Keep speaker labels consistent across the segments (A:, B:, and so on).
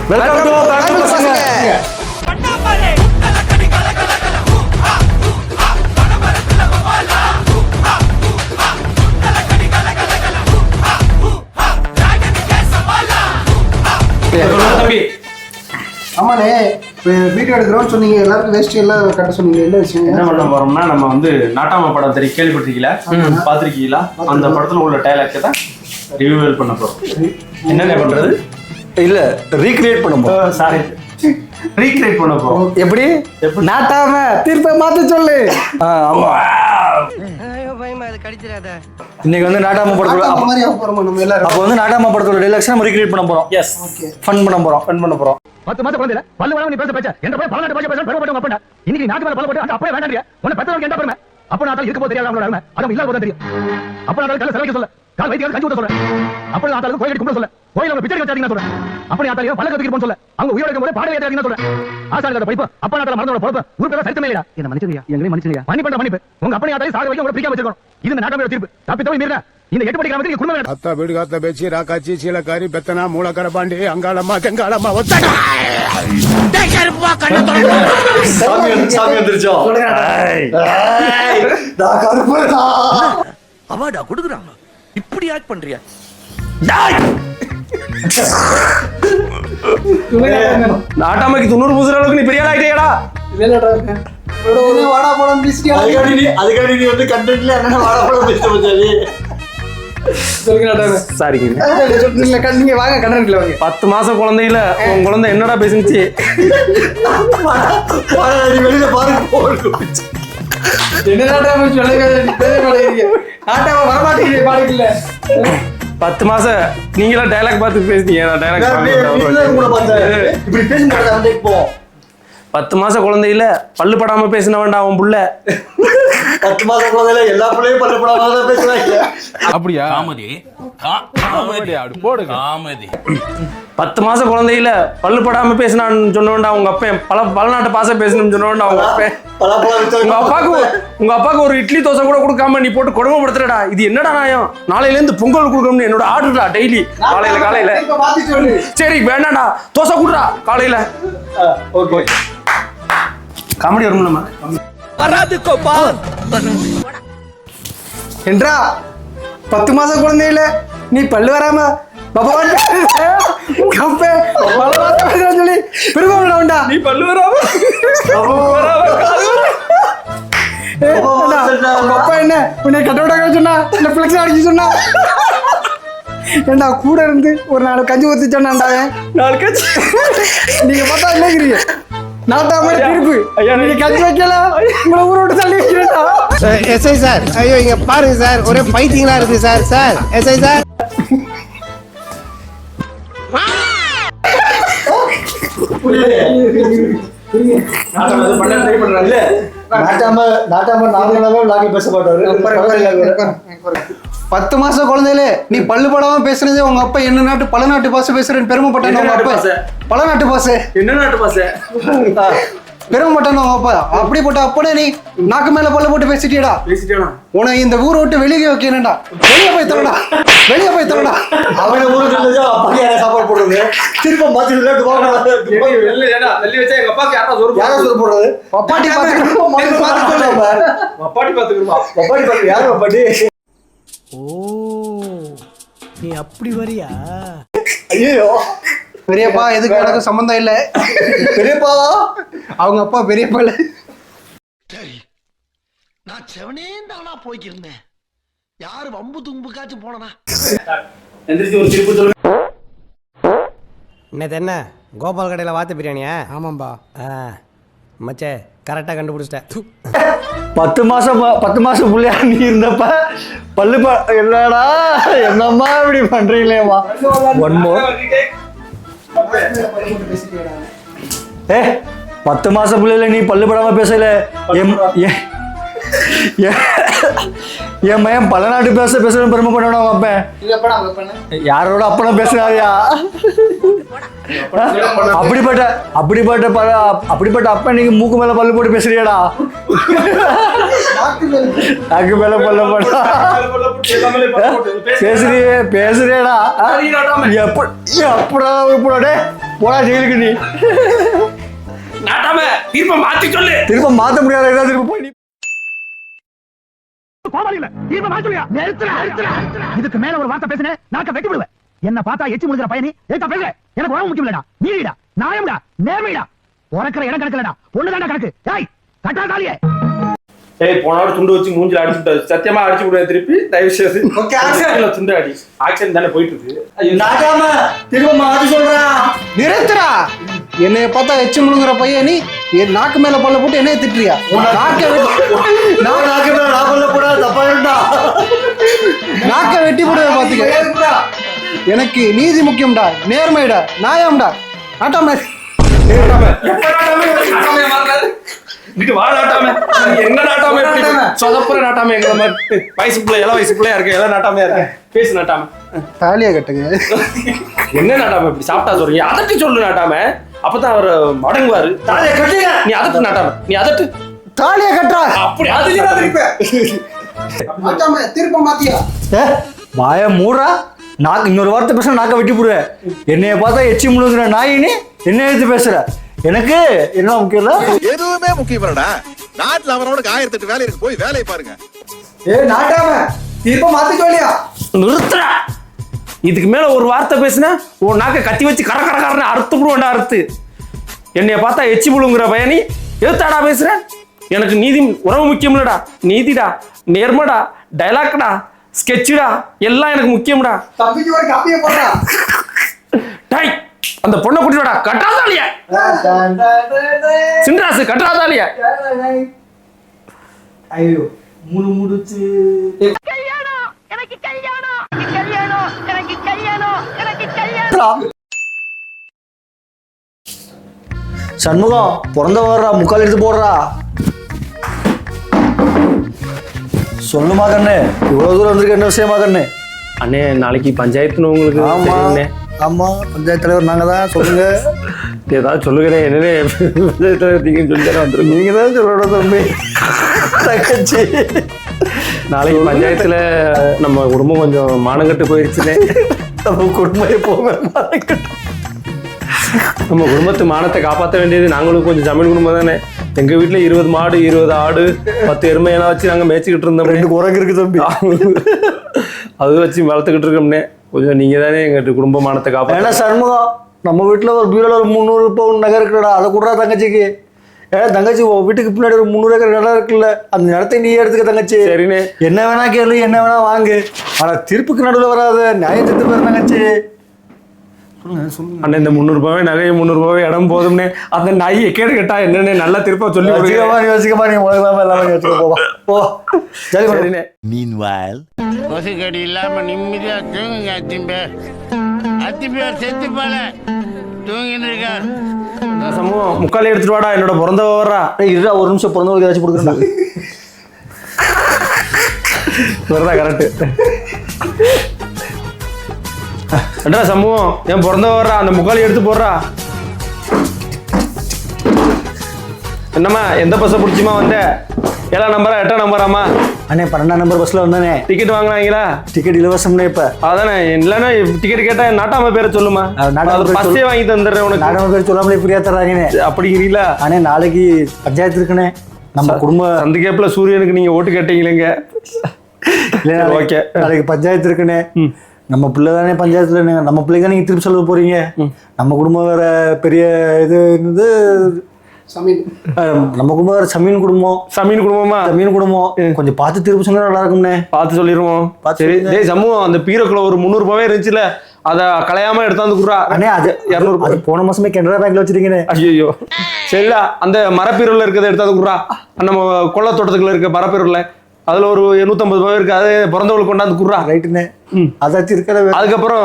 A: Welcome to Tamil பசங்க.
B: ஆமாண்ணே, video எடுக்கிறோம்னு சொன்னீங்க, எல்லாருக்கும் வேஸ்ட் எல்லாம் கட்ட சொன்னீங்க. என்ன விஷயம்?
C: என்ன பண்ண போறோம்னா, நம்ம வந்து நாட்டாம படம் தெரியும், கேள்விப்பட்டிருக்கீங்களா? பாத்திருக்கீங்களா? அந்த படத்துல உள்ள டைலாக் தான் ரிவியூவல் பண்ண போறோம். என்னென்ன பண்றது?
A: இல்ல, ரீக்ரியேட் பண்ண போறோம்.
C: சாரி, ரீக்ரியேட் பண்ண போறோம்.
A: எப்படி? நாட்டாம தீர்ப்பை மாத்த சொல்லு. ஆமா, இன்னைக்கு வந்து நாட்டாம படத்தோட அப்ப வந்து நாட்டாம படத்தோட டைலாக்ஸ் நம்ம ரீக்ரியேட் பண்ண போறோம்.
C: எஸ்,
A: ஃபன் பண்ண போறோம்.
D: 10 மாசம் குழந்தைல பல்லு வளவ நீ பேச பேச்ச என்ன போய் பல்லு பாஜ பேச பெருமைப்பட்டு அப்படா இன்னைக்கு நாட்டு மேல பல்லு போட்டு அந்த அப்பவே வேண்டாம்டியா உன்னை பெத்தவங்க என்ன பெருமை அப்ப நான் இருக்க போது தெரியாத அவங்களோட அருமை அது இல்ல போது தெரியும் அப்ப நான் கல்ல செலவைக்க சொல்ல கால் வைத்தியால கஞ்சி ஊத்த சொல்ல அப்ப நான் ஆத்தாளுக்கு கோயில் கும்பிட சொல்ல கோயில பிச்சை கட்டாதீங்க சொல்ல அப்ப நான் ஆத்தாளுக்கு பல்ல கத்திக்கு போன்னு சொல்ல அவங்க உயிரோட இருக்கும்போது பாடவே ஏத்தாதீங்க சொல்ல ஆசானோட படிப்பு அப்ப நான் மறந்தோட பொறுப்பு ஊர்ல சரித்தமே இல்லடா என்ன மன்னிச்சியா எங்களை மன்னிச்சியா மன்னிப்பு உங்க அப்பனே ஆத்தாளை சாக வைக்க உங்களை பிரிக்காம வச்சிருக்கணும் இது நாட்டோட தீர்ப்பு தப்பித்தவங்க மீறா இந்த 8 படி கிராமத்துக்கு குடும்பம் வேணும்
E: அத்தா வீடு காத்த பேச்சி ராக்காச்சி சீலக்காரி பெத்தனா மூலக்கர பாண்டி அங்காளம்மா தெங்காளம்மா ஒத்தடா
A: சாமி வந்துருச்சோ.
F: அவாடா கொடுக்குறாங்க இப்படி ஆக்ட் பண்றியா?
A: நாட்டாமைக்கு 90 பூசுற அளவுக்கு நீ பெரிய ஆள் ஆயிட்டேடா.
B: வாடா படம் பேசிட்டியா?
A: அதுக்காண்டி நீ வந்து கண்டென்ட்ல என்ன வாடா படம் பேசிட்டு போச்சாடி. சாரிங்க.
B: நீங்க வாங்க, கண்டென்ட்ல வாங்க.
A: 10 மாசம் குழந்தையில உன் குழந்தை என்னடா பேசுனுச்சு? வெளியில பாருங்க.
B: என்ன வரமாட்டேங்குது பாடுக்கல.
A: 10 மாசம் நீங்களா டைலாக் பார்த்து பேசுனீங்க. நான் டைலாக் இப்படி பேசுங்க. 10 மாசம் குழந்தையில பல்லு படாம பேசின வேண்டாம் அவன் புள்ள. 10 மாசம் குழந்தையில எல்லா பிள்ளையும் பல்லு படாம தான் பேசுறாங்க.
F: அப்படியா? காமெடி அப்படி போடு காமெடி.
A: 10 மாசம் குழந்தையில பல்லு படாம பேசினான்னு சொன்ன வேண்டாம் உங்க அப்பன். பல நாட்டு பாச பேசணும்னு சொன்ன வேண்டாம் உங்க அப்பன். உங்க அப்பாவுக்கு ஒரு இட்லி தோசை கூட கொடுக்காம நீ போட்டு கொடுமைப்படுத்துறடா. இது என்னடா நியாயம்? நாளையில இருந்து பொங்கல் கொடுக்கணும்னு என்னோட ஆர்டர்டா. டெய்லி காலையில சரி வேண்டாம்டா தோசை கொடுடா காலையில. ஓகே, காமெடி வரும்ல
F: வராது கோபா
B: என்றா 10 மாசம் குழந்தையில நீ பல்லு வராம சொல்லி பெருமாண்டா
A: நீ பல்லு வராம
B: அப்பா என்ன உன்னை கட்டோட சொன்னா இல்ல பிளக்ஸ் அடிச்சு சொன்னா ஏண்டா கூட இருந்து ஒரு 4 கஞ்சி ஊத்தி சொன்னாண்டா.
A: 4 கஞ்சி
B: நீங்க பார்த்தா இல்லைங்கிறீங்க. நாட்டாம திருப்பு நீங்க கஞ்சி வைக்கல உங்களை ஊரை விட்டு தள்ளி வைக்கிறேன்டா.
E: எஸ்ஐ சார், ஐயோ இங்க பாருங்க சார், ஒரே பைத்தியங்களா இருக்கு சார். சார் எஸ்ஐ சார்,
A: நாட்டாம நார்மலாவே லாகி பேச மாட்டாரு.
B: 10 மாசம் குழந்தையில நீ பல்லு படாம பேசுறதே உங்க அப்பா என்ன நாட்டு பல நாட்டு பாச பேசுறேன்னு பெருமைப்பட்டான உங்க அப்பா. பல நாட்டு பாச
A: என்ன நாட்டு பாச
B: பெருமைப்பட்டான உங்க அப்பா. அப்படிப்பட்ட அப்பனே நீ நாக்கு மேல பல்ல போட்டு பேசிட்டியடா. உன இந்த ஊரை விட்டு வெளியே வைக்கணும்டா. வெளியே போய் தரடா.
A: அவனை ஊருக்கு அப்படியே சாப்பாடு போடுறது திரும்ப மாத்தி வச்சா எங்க அப்பாக்கு யாரா சோறு போடுறது.
B: அப்பாட்டி
A: பாத்துக்கிறோம். யாரு அப்பாட்டி?
F: ஓ நீ அப்படி வரியா?
B: ஐயோ பெரியப்பா எதுக்கு எனக்கு சம்பந்தம் இல்ல.
A: பெரியப்பாவா? அவங்க அப்பா பெரியப்பா இல்ல.
F: சரி, நான் செவனே தானா போய்க்கிருந்தேன். யாரு வம்பு தும்புக்காச்சும் போனனா?
A: எந்திரிச்சு ஒரு திருப்பி சொல்லுங்க.
G: இன்னது என்ன கோபால் கடையில் வாத்து பிரியாணியா?
B: ஆமாம்பா.
G: மச்சே கரெக்டாக கண்டுபிடிச்சிட்டேன்.
A: 10 மாசம் புள்ளையா நீ இருந்தப்ப பல்லு என்னடா என்னம்மா இப்படி பண்றீங்களேம்மா. One more. 10 மாசம் புள்ளையில நீ பல்லு படாம பேசல. என் மையன் பல நாட்டு பேசணும் பெருமை பண்ணணும் அப்பன். யாரோட அப்பனா பேசுறாரியா? அப்படிப்பட்ட அப்பன் நீங்க மூக்கு மேல பல்லு போட்டு பேசுறியாடா? நாக்கு மேல பல்ல போட்டா பேசுறியேடா. எப்படா
B: போடா ஜெயிலுக்கு நீ.
A: நாட்டாம தீர்ப்பை மாத்தி சொல்லு.
B: திரும்ப மாத்த முடியாத ஏதாவது திரும்ப போய் நீ
D: கோமாளி இல்ல தீர்ப்பு மாத்துறியா? இதுக்கு மேல ஒரு வார்த்தை பேசுனே நாக்க வெட்டி விடுவேன். என்ன பார்த்தா எச்சி முழுகிற பையனி ஏத்தா பேசுற? எனக்கு உடம்பு முக்கியம் இல்லடா, நீடா, நியாயம்டா, நேர்மைடா. உறக்கிற இடம் கணக்கு இல்லடா, பொண்ணுதான்டா கணக்கு. ஏய் கட்டா தாலியே.
A: ஏய் போனோட துண்டு வச்சு மூஞ்சில அடிச்சு விட்டாரு. சத்தியமா அடிச்சு விடுவேன் திருப்பி தயவு செய்து.
B: Okay, action.
A: துண்டு அடி. ஆக்ஷன் தானே போயிட்டு இருக்கு.
B: நாட்டாம திரும்ப மாத்தி சொல்றா. நிறுத்துறா. என்னைய பார்த்தா எச்சு முழுங்குற பையன் நீ என் நாக்கு மேல பல்ல போட்டு என்னைய திட்டுறியா? நாக்க வெட்டி போடுவேன் பாத்துக்க. எனக்கு நீதி முக்கியம்டா, நேர்மைடா, நியாயம்டா. நாட்டாம
A: இங்க வா நாட்டாம. என்ன நாட்டாம சொதப்புற நாட்டாம எங்களை மாதிரி வயசு பிள்ளை எல்லாம் வயசு பிள்ளையா இருக்கு. எல்லாம் நாட்டாமையா இருக்கு. பேசு நாட்டாம.
B: தாலியா கட்டுங்க.
A: என்ன நாட்டாம இப்படி சாப்பிட்டா சொல்றீங்க? அதட்டி சொல்லு நாட்டாம. அப்பதான் அவர் மடங்குவாரு.
B: தாலியா கட்டுங்க.
A: நீ அதட்டு நாட்டாம. நீ அதட்டு.
B: தாலியா கட்டுறா.
A: அப்படி அது
B: நாட்டாம திரும்ப மாத்தியா?
H: வாய மூடா. நாக்கு இன்னொரு வார்த்தை பேச நாக்க வெட்டி போடுவேன். என்னைய பார்த்தா எச்சி முழுங்குற நாயின்னு என்ன எடுத்து பேசுற? எனக்கு என்ன முக்கியம் இல்ல,
I: எதுவுமே முக்கியம் இல்லடா. நாட்டுல அவனோட 1008 வேலை இருக்கு, போய் வேலையை பாருங்க.
B: நாட்டாம திரும்ப மாத்தி சொல்லியா?
A: நிறுத்துறா. இதுக்கு மேல ஒரு வார்த்தை பேசுனா உன் நாக்க கத்தி வச்சு கர கர கரன்னு அறுத்து விடுவேன்டா. அறுத்து என்னைய பார்த்தா எச்சி புழுங்குற பயணி எதுத்தாடா பேசுற? எனக்கு நீதி உறவு முக்கியம் இல்லடா, நீதிடா, நேர்மடா, டைலாக்டா, ஸ்கெட்சுடா, எல்லாம் எனக்கு முக்கியம்டா.
B: தம்பிக்கு ஒரு காப்பியை போடுறா.
A: டாய் அந்த பொண்ணை கூட்டிடா. கட்டாதாலியா சின்ராசு, கட்டாதாலியா.
H: ஐயோ மூணு முடிச்சு சண்முகம் பிறந்த வர்றா, முக்கால் எடுத்து போடுறா. சொல்லுமா கண்ணு, இவ்வளவு தூரம் வந்திருக்க என்ன விஷயமா கண்ணு?
A: அண்ணே நாளைக்கு பஞ்சாயத்துன்னு உங்களுக்கு
H: ஆமா
A: தெரியும்ண்ணே.
H: ஆமா, பஞ்சாயத்து தலைவர் நாங்க தான். சொல்லுங்க.
A: ஏதாவது சொல்லுகிறேன். என்னன்னே பஞ்சாயத்து தலைவர் நீங்க சொல்லி வந்துருங்க.
H: நீங்க தான் சொல்லணும் தம்பி. தங்கச்சி
A: நாளைக்கு பஞ்சாயத்துல நம்ம குடும்பம் கொஞ்சம் மானங்கட்டு போயிருச்சுனே.
H: நம்ம குடும்பமே போக
A: நம்ம குடும்பத்து மானத்தை காப்பாற்ற வேண்டியது நாங்களும் கொஞ்சம் ஜமீன் குடும்பம் தானே. எங்க வீட்டுல 20 மாடு 20 ஆடு 10 எருமையெல்லாம் வச்சு நாங்க மேய்ச்சிக்கிட்டு இருந்தோம்.
H: 2 குரங்கு இருக்கு தம்பி.
A: அது வச்சு வளர்த்துக்கிட்டு இருக்கோம்னே. கொஞ்சம் நீங்க தானே எங்க குடும்ப மானத்தை காப்பாற்ற.
H: ஏன்னா சண்முகம், நம்ம வீட்டுல ஒரு பீரோல ஒரு 300 பவுன் நகை இருக்குடா, அதை கொடுறா தங்கச்சிக்கு. ஏன்னா தங்கச்சி வீட்டுக்கு பின்னாடி ஒரு 300 ஏக்கர் நிலம் இருக்குல்ல, அந்த நிலத்தை நீ எடுத்துக்க தங்கச்சி.
A: சரிண்ணே.
H: என்ன வேணா கேளு, என்ன வேணா வாங்கு, ஆனா திருப்புக்கு நடுவில் வராத, நியாயம் செத்து போயிரு தங்கச்சி.
A: அண்ணன் இந்த 300 ரூபாவே நகை 300 ரூபாவே இடம் போதும்னே. அந்த நாயை கேடு கேட்டா என்னன்னு நல்லா திருப்ப சொல்லி
H: யோசிக்கமா நீ உலகமா எல்லாமே யோசிக்க போவா. ஓ சரி
A: சரிண்ணே.
I: Meanwhile,
J: கொசுக்கடி இல்லாம நிம்மதியா தூங்குங்க. அத்திம்பேர் செத்து போல தூங்கின்னு இருக்கார்.
A: சமூகம் முக்கால் எடுத்துட்டு வாடா, என்னோட பிறந்த வர்றா.
H: இருடா, ஒரு நிமிஷம் பிறந்தவங்களுக்கு ஏதாச்சும் கொடுக்குறேன்டா.
A: வருதா கரெக்ட். என்னடா சமூகம் என் பிறந்த வர்றா, அந்த முக்காலி எடுத்து போடுறா. என்னம்மா எந்த பஸ்ஸை பிடிச்சிமா வந்த? 7ஆம் நம்பரா 8ஆம் நம்பராமா?
H: அண்ணே 12ஆம் நம்பர் பஸ்ல வந்தானே.
A: டிக்கெட் வாங்கினாங்களா?
H: டிக்கெட் இலவசம்னே. இப்ப
A: அதானே. இல்லைன்னா டிக்கெட் கேட்டா நாட்டாம பேரை சொல்லுமா, பஸ்ஸே வாங்கி தந்துடுறேன் உனக்கு.
H: நாடாம பேர் சொல்லாமலே ஃப்ரீயா தர்றாங்கண்ணே.
A: அப்படிங்கிறீங்களா?
H: அண்ணே நாளைக்கு பஞ்சாயத்து இருக்குண்ணே. நம்ம குடும்ப
A: அந்த கேப்ல சூரியனுக்கு நீங்க ஓட்டு கேட்டீங்களேங்க.
H: ஓகே, நாளைக்கு பஞ்சாயத்து இருக்குண்ணே. நம்ம பிள்ளை தானே பஞ்சாயத்துல, நம்ம பிள்ளைங்க நீங்க திருப்பி சொல்ல போறீங்க. நம்ம குடும்பம் வேற பெரிய இது இருந்தது. நம்ம குடும்பம் வேற சமீன் குடும்பம்.
A: சமீன் குடும்பமா?
H: சமீன் குடும்பம். கொஞ்சம் பார்த்து திருப்பி சொன்னா நல்லா இருக்கும்ண்ணே.
A: பார்த்து சொல்லிடுவோம். சரி டேய் சமூகம், அந்த பீரோக்குள்ள ஒரு 300 ரூபாவே இருந்துச்சுல, அதை கலையாம எடுத்தாந்து குடுறா.
H: அண்ணே அது 200 அது போன மாசமே கனரா பேங்க்ல வச்சிருக்கீங்க.
A: ஐயோ சரிடா, அந்த மரப்பீரோல இருக்கிறத எடுத்தாந்து குடுறா. நம்ம கொள்ள தோட்டத்துக்குள்ள இருக்க மரப்பீரோல அதுல ஒரு 150 ரூபாய் இருக்கு, அது பிறந்தவங்களுக்கு கொண்டாந்து குடுறா.
H: ரைட்டுண்ணே. அதாச்சும் இருக்கிற.
A: அதுக்கப்புறம்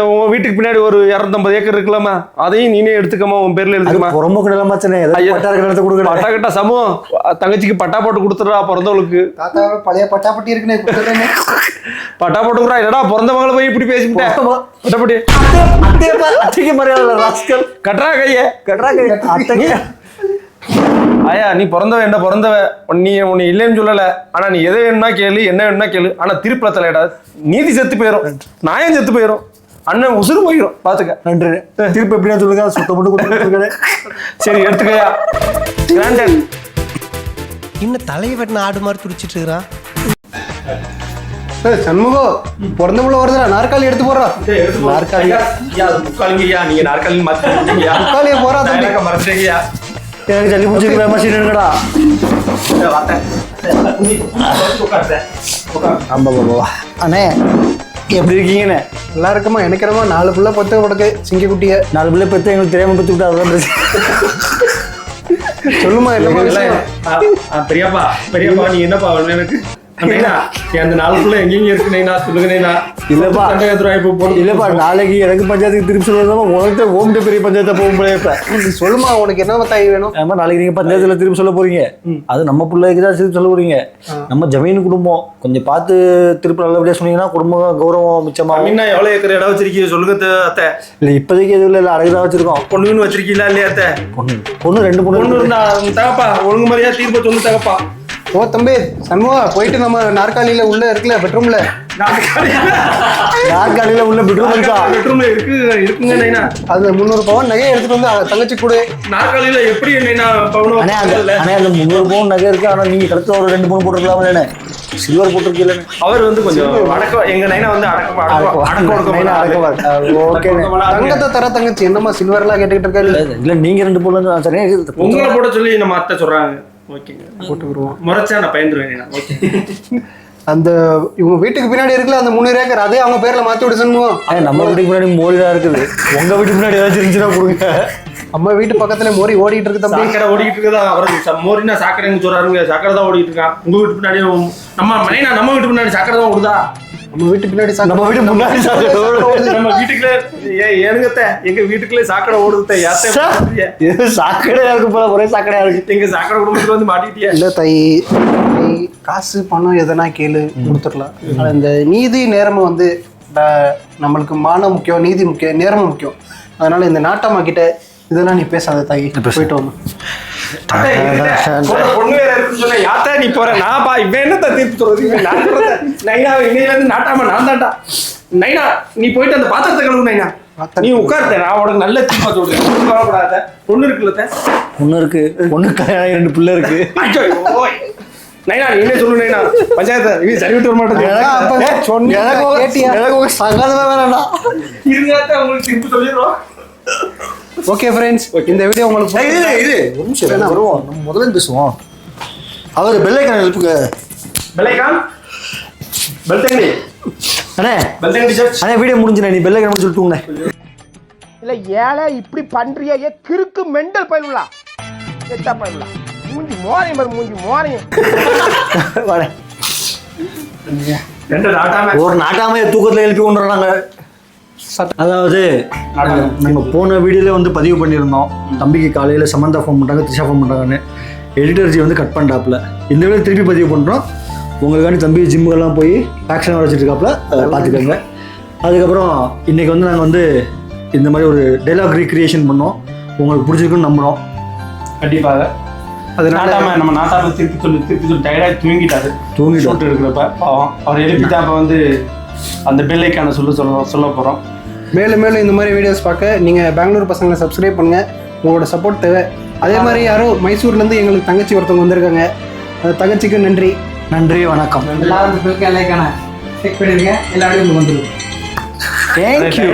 A: உன் வீட்டுக்கு பின்னாடி ஒரு 250 ஏக்கர் இருக்கலாமா, அதையும் நீனே எடுத்துக்கமா, உன் பேர்ல எடுத்துக்கமா.
H: புறம்போக்கு நிலமாச்சனே, பட்டா கொடுக்க.
A: பட்டா கட்டா சமூகம் தங்கச்சிக்கு பட்டா போட்டு கொடுத்துடுறா. பிறந்தவளுக்கு
B: தாத்தா பழைய பட்டாப்பட்டி இருக்குன்னு
A: பட்டா போட்டுக்கிறா. என்னடா பிறந்தவங்களை போய் இப்படி பேசிவிட்டேன். பட்டாப்பட்டி
H: அத்தைக்கு மரியாதை ராஸ்கல்.
A: கட்டுறா கைய,
H: கட்டுறா கைய அத்தைக்கு.
A: ஆயா நீ பிறந்தவ என்ன பிறந்தவ, நீ உன்னை இல்லைன்னு சொல்லல. ஆனா நீ எதை வேணும்னா கேளு, என்ன வேணும்னா கேளு. ஆனா திருப்பல தலையிடா, நீதி செத்து போயிடும், நியாயம் செத்து போயிடும். அண்ணன் உசுறு போயிடும் பாத்துக்க.
H: நன்றி. திருப்பி எப்படியா சொல்லுங்க, சுத்தம் மட்டும் கொடுத்துருக்கேன்.
A: சரி எடுத்துக்கயா. கிராண்டட்.
E: இன்னும் தலையை வெட்டின ஆடு மாதிரி துடிச்சிட்டு இருக்கிறான்.
B: சண்முகம் பிறந்த புள்ள வருதுடா, நாற்காலி எடுத்து போடுறா.
A: நாற்காலி முக்காலிங்கய்யா, நீங்க நாற்காலி மாத்தியா?
B: நாற்காலியை போறா தம்பி.
A: மறந்துட்டீங்கய்யா.
H: எனக்கு ஜல்லி பிடிச்சிருக்கிற மஷின் எடுங்கடா. ஆமா பாபா. அண்ணே எப்படி இருக்கீங்கண்ணே?
B: நல்லா இருக்குமா? எனக்கு என்னமா 4 பிள்ளை பத்து உடக்கு சிங்க குட்டிய
H: 4 பிள்ளை பெற்று எங்களுக்கு தெரியாம பெற்று விட்டு அதான்
B: சொல்லுமா என்னமா
C: பெரியப்பா நீ என்னப்பா எனக்கு அந்த 4 பிள்ளை எங்கெங்க இருக்குண்ணா சொல்லுங்கண்ணா.
H: இல்லப்பா இல்லப்பா, நாளைக்கு எனக்கு பஞ்சாயத்துக்கு திருப்பி சொல்லுறதா உனக்கு ஓம்ட்டு பெரிய பஞ்சாயத்தை போக முடியாது.
B: நீ சொல்லுமா உனக்கு என்ன தாய் வேணும்?
H: ஆமா, நாளைக்கு நீங்க பஞ்சாயத்துல திருப்பி சொல்ல போறீங்க. அது நம்ம பிள்ளைக்கு தான் திருப்பி சொல்ல போறீங்க. நம்ம ஜமீன் குடும்பம் கொஞ்சம் பார்த்து திருப்பி நல்லபடியா சொன்னீங்கன்னா குடும்பம் கௌரவம் மிச்சமாகும்.
C: எவ்வளவு ஏக்கர் இடம் வச்சிருக்கீங்க சொல்லுங்க அத்தை.
H: இல்ல இப்போதைக்கு எதுவும் இல்லை, அழகுதான் வச்சிருக்கோம்.
C: பொண்ணுன்னு வச்சிருக்கீங்களா இல்லையா அத்தை?
H: பொண்ணு 2 பொண்ணு
C: இருந்தா தகப்பா ஒழுங்கு மாதிரியா தீர்ப்பு சொல்லு தகப்பா.
B: ஓ தம்பி சண்முகா, போயிட்டு நம்ம நாற்காலியில உள்ள இருக்குல்ல பெட்ரூம்ல,
H: நாற்காலியில உள்ள பெட்ரூம் இருக்கா?
C: பெட்ரூம்ல இருக்குங்க நைனா.
B: அது 300 பவுன் நகையை எடுத்துட்டு வந்து தங்கச்சி கொடு.
C: நாற்காலியில எப்படி நைனா பவுன்?
H: அண்ணே அந்த 300 பவுன் நகை இருக்கு. ஆனா நீங்க கழுத்துல ஒரு 2 பவுன் போட்டுருக்கலாமே. சில்வர் போட்டிருக்கீங்க.
C: அவர் வந்து கொஞ்சம் அடக்கம், எங்க நைனா வந்து
B: தங்கத்தை தர தங்கச்சி என்னமா சில்வர்லாம் கேட்டுக்கிட்டு இருக்காரு?
H: இல்ல நீங்க 2 பவுன் சரியா
C: உங்களை போட சொல்லி நம்ம அத்தை சொல்றாங்க. ஓகேங்க, போட்டு வருவோம். முறைச்சா நான் பயந்துருவேன். ஓகே.
B: அந்த இவங்க வீட்டுக்கு பின்னாடி இருக்குல்ல அந்த 3 ஏக்கர், அதே அவங்க பேர்ல மாத்தி விட சொல்லுவோம்.
H: நம்ம வீட்டுக்கு முன்னாடி மோரிதான் இருக்குது. உங்க வீட்டுக்கு முன்னாடி ஏதாச்சும் இருந்துச்சுன்னா கொடுங்க.
B: அம்மா வீட்டு பக்கத்துல மோரி ஓடிட்டு இருக்கு தம்பி.
C: சாக்கடை ஓடிட்டு இருக்குதா? அவருக்கு மோரினா சாக்கடைன்னு சொல்றாருங்க. சாக்கடை தான் ஓடிட்டு இருக்கான். உங்க வீட்டு பின்னாடி நம்ம வீட்டு பின்னாடி சாக்கடை தான் ஓடுதா?
B: நம்ம வீட்டு பின்னாடி
H: நம்ம வீட்டு முன்னாடி
C: நம்ம வீட்டுக்குள்ள ஏனுங்கத்த எங்க வீட்டுக்குள்ளே சாக்கடை ஓடுது.
H: சாக்கடையா இருக்கு போல, ஒரே சாக்கடையா இருக்கு.
C: எங்க சாக்கடை குடும்பத்துக்கு வந்து மாட்டிக்கிட்டியா?
B: இல்ல தை, காசு பணம் எதனா கேளு கொடுத்துடலாம். இந்த நீதி நேரமும் வந்து நம்மளுக்கு மானம் முக்கியம், நீதி முக்கியம், நேரமும் முக்கியம். அதனால இந்த நாட்டம்மா கிட்ட இதெல்லாம் நீ பேசாத தாயி, போயிட்டு வாங்க.
C: பொண்ணு வேற இருக்குன்னு சொன்ன யாத்தா நீ போற? நான் பா இவன் என்னத்த தீர்ப்பு சொல்றது? நைனா இன்னையில இருந்து நாட்டாம நான் தான்டா. நைனா நீ போயிட்டு அந்த பாத்திரத்தை கழுவு. நைனா நீ உட்கார்த்த, நான் உனக்கு நல்ல தீர்ப்பா சொல்றேன். கவலைப்படாத. பொண்ணு இருக்குல்ல? பொண்ணு இருக்கு.
H: பொண்ணுக்கு 2 பிள்ளை இருக்கு.
C: நைனா நீ என்ன சொல்லு? நைனா பஞ்சாயத்து இது சரி விட்டு வர மாட்டேன். இருங்க உங்களுக்கு தீர்ப்பு சொல்லிடுறோம்.
B: ஓகே ஃப்ரெண்ட்ஸ், இந்த வீடியோ உங்களுக்கு
H: ஒரு நிமிஷம் வருவோம். நம்ம முதல்ல பேசுவோம். அவர் பெல்லைக்கான எழுப்புங்க.
C: பெல்லைக்கான் பெல்தங்கடி
H: அண்ணே,
C: பெல்தங்கடி சர்ச்.
H: அண்ணே வீடியோ முடிஞ்சுனே, நீ பெல்லைக்கான சொல்லிட்டுங்க.
E: இல்ல ஏழை இப்படி பண்றியா? கிறுக்கு மெண்டல் பயிலுலா செத்தா பயிலுலா. மூஞ்சி மோரையும் பாரு, மூஞ்சி மோரையும்.
H: ஒரு நாட்டாமைய தூக்கத்துல எழுப்பி கொண்டு வராங்க. அதாவது நம்ம போன வீடியோல வந்து பதிவு பண்ணியிருந்தோம். தம்பிக்கு காலையில சமந்தா ஃபோன் பண்ணுறாங்க, த்ரிஷா ஃபோன் பண்ணுறாங்கன்னு. எடிட்டர்ஜி வந்து கட் பண்ணிட்டாப்புல. இந்த வீடியோ திருப்பி பதிவு பண்ணுறோம். உங்களுக்காண்டி தம்பி ஜிம்முக்கெல்லாம் போய் ஆக்ஷன் வச்சுட்டு இருக்காப்புல, பார்த்துக்கோங்க. அதுக்கப்புறம் இன்னைக்கு வந்து நாங்கள் வந்து இந்த மாதிரி ஒரு டைலாக் ரீக்ரியேஷன் பண்ணோம். உங்களுக்கு பிடிச்சிருக்குன்னு நம்புகிறோம்.
C: கண்டிப்பாக. அது நாட்டாம நம்ம நாட்டாம திருப்பி சொல்லி டயர்டாக தூங்கிட்டு இருக்கிறப்ப பாவம் அவர் எழுப்பிட்டா. அப்போ வந்து அந்த பெல்லைக்கான சொல்ல போகிறோம்.
B: மேலும் இந்த மாதிரி வீடியோஸ் பார்க்க நீங்கள் பெங்களூர் பசங்களை சப்ஸ்கிரைப் பண்ணுங்கள். உங்களோட சப்போர்ட் தேவை. அதே மாதிரி யாரும் மைசூர்லேருந்து எங்களுக்கு தங்கச்சி ஒருத்தவங்க வந்திருக்காங்க. அந்த தங்கச்சிக்கு நன்றி.
H: வணக்கம்.
B: எல்லாரும் செக் பண்ணிருக்கேன். எல்லாரும் வந்துடும்.
H: தேங்க்யூ.